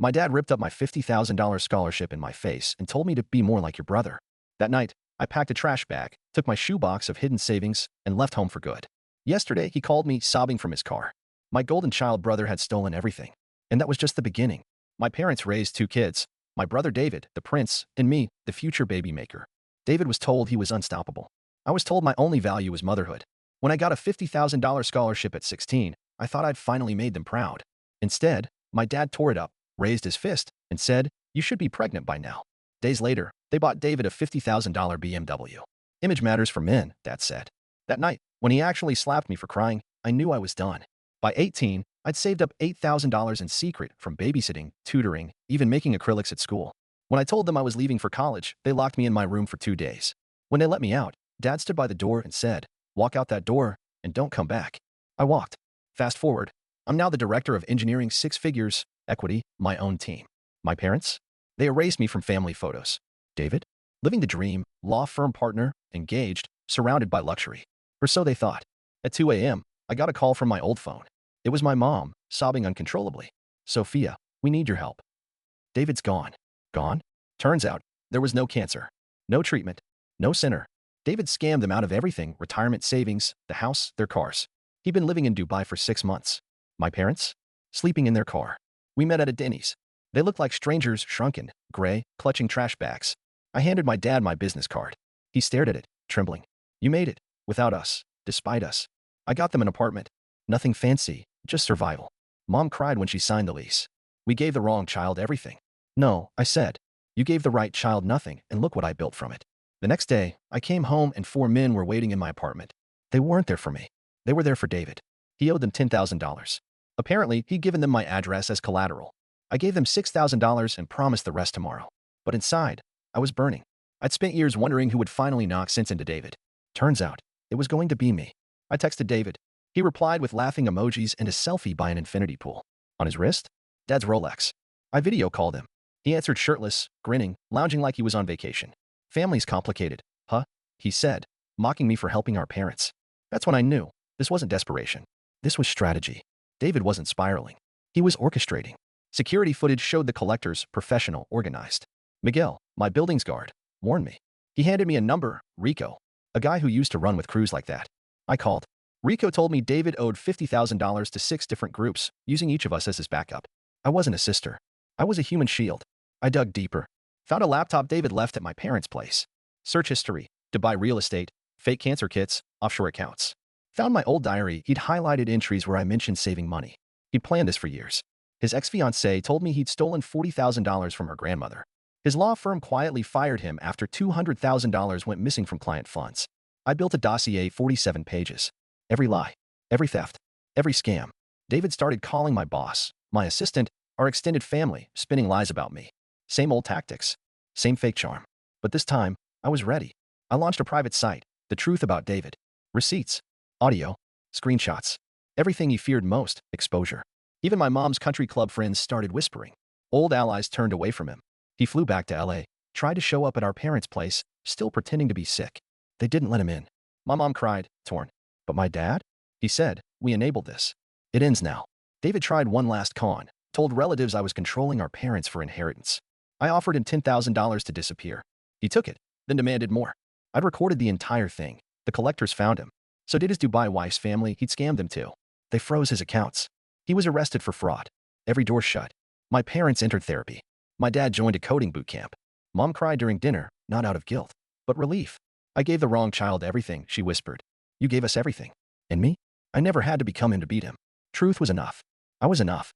My dad ripped up my $50,000 scholarship in my face and told me to be more like your brother. That night, I packed a trash bag, took my shoebox of hidden savings, and left home for good. Yesterday, he called me sobbing from his car. My golden child brother had stolen everything. And that was just the beginning. My parents raised two kids, my brother David, the prince, and me, the future baby maker. David was told he was unstoppable. I was told my only value was motherhood. When I got a $50,000 scholarship at 16, I thought I'd finally made them proud. Instead, my dad tore it up, raised his fist, and said, "You should be pregnant by now." Days later, they bought David a $50,000 BMW. Image matters for men, Dad said. That night, when he actually slapped me for crying, I knew I was done. By 18, I'd saved up $8,000 in secret from babysitting, tutoring, even making acrylics at school. When I told them I was leaving for college, they locked me in my room for 2 days. When they let me out, Dad stood by the door and said, "Walk out that door and don't come back." I walked. Fast forward, I'm now the director of engineering, 6 figures, equity, my own team. My parents? They erased me from family photos. David? Living the dream, law firm partner, engaged, surrounded by luxury. Or so they thought. At 2 a.m., I got a call from my old phone. It was my mom, sobbing uncontrollably. "Sophia, we need your help." David's gone. Gone? Turns out, there was no cancer, no treatment, no center. David scammed them out of everything: retirement savings, the house, their cars. He'd been living in Dubai for 6 months. My parents? Sleeping in their car. We met at a Denny's. They looked like strangers, shrunken, gray, clutching trash bags. I handed my dad my business card. He stared at it, trembling. "You made it. Without us. Despite us. I got them an apartment. Nothing fancy, just survival." Mom cried when she signed the lease. "We gave the wrong child everything." "No," I said. "You gave the right child nothing, and look what I built from it." The next day, I came home and 4 men were waiting in my apartment. They weren't there for me. They were there for David. He owed them $10,000. Apparently, he'd given them my address as collateral. I gave them $6,000 and promised the rest tomorrow. But inside, I was burning. I'd spent years wondering who would finally knock sense into David. Turns out, it was going to be me. I texted David. He replied with laughing emojis and a selfie by an infinity pool. On his wrist? Dad's Rolex. I video called him. He answered shirtless, grinning, lounging like he was on vacation. "Family's complicated, huh?" he said, mocking me for helping our parents. That's when I knew. This wasn't desperation. This was strategy. David wasn't spiraling. He was orchestrating. Security footage showed the collectors, professional, organized. Miguel, my building's guard, warned me. He handed me a number, Rico, a guy who used to run with crews like that. I called. Rico told me David owed $50,000 to 6 different groups, using each of us as his backup. I wasn't a sister. I was a human shield. I dug deeper. Found a laptop David left at my parents' place. Search history, Dubai real estate, fake cancer kits, offshore accounts. Found my old diary. He'd highlighted entries where I mentioned saving money. He'd planned this for years. His ex-fiancée told me he'd stolen $40,000 from her grandmother. His law firm quietly fired him after $200,000 went missing from client funds. I built a dossier, 47 pages. Every lie, every theft, every scam. David started calling my boss, my assistant, our extended family, spinning lies about me. Same old tactics. Same fake charm. But this time, I was ready. I launched a private site, The Truth About David. Receipts, audio, screenshots. Everything he feared most, exposure. Even my mom's country club friends started whispering. Old allies turned away from him. He flew back to LA, tried to show up at our parents' place, still pretending to be sick. They didn't let him in. My mom cried, torn. "But my dad?" He said, "We enabled this. It ends now." David tried one last con, told relatives I was controlling our parents for inheritance. I offered him $10,000 to disappear. He took it, then demanded more. I'd recorded the entire thing. The collectors found him. So did his Dubai wife's family. He'd scammed them too. They froze his accounts. He was arrested for fraud. Every door shut. My parents entered therapy. My dad joined a coding boot camp. Mom cried during dinner, not out of guilt, but relief. "I gave the wrong child everything," she whispered. "You gave us everything. And me? I never had to become him to beat him. Truth was enough. I was enough.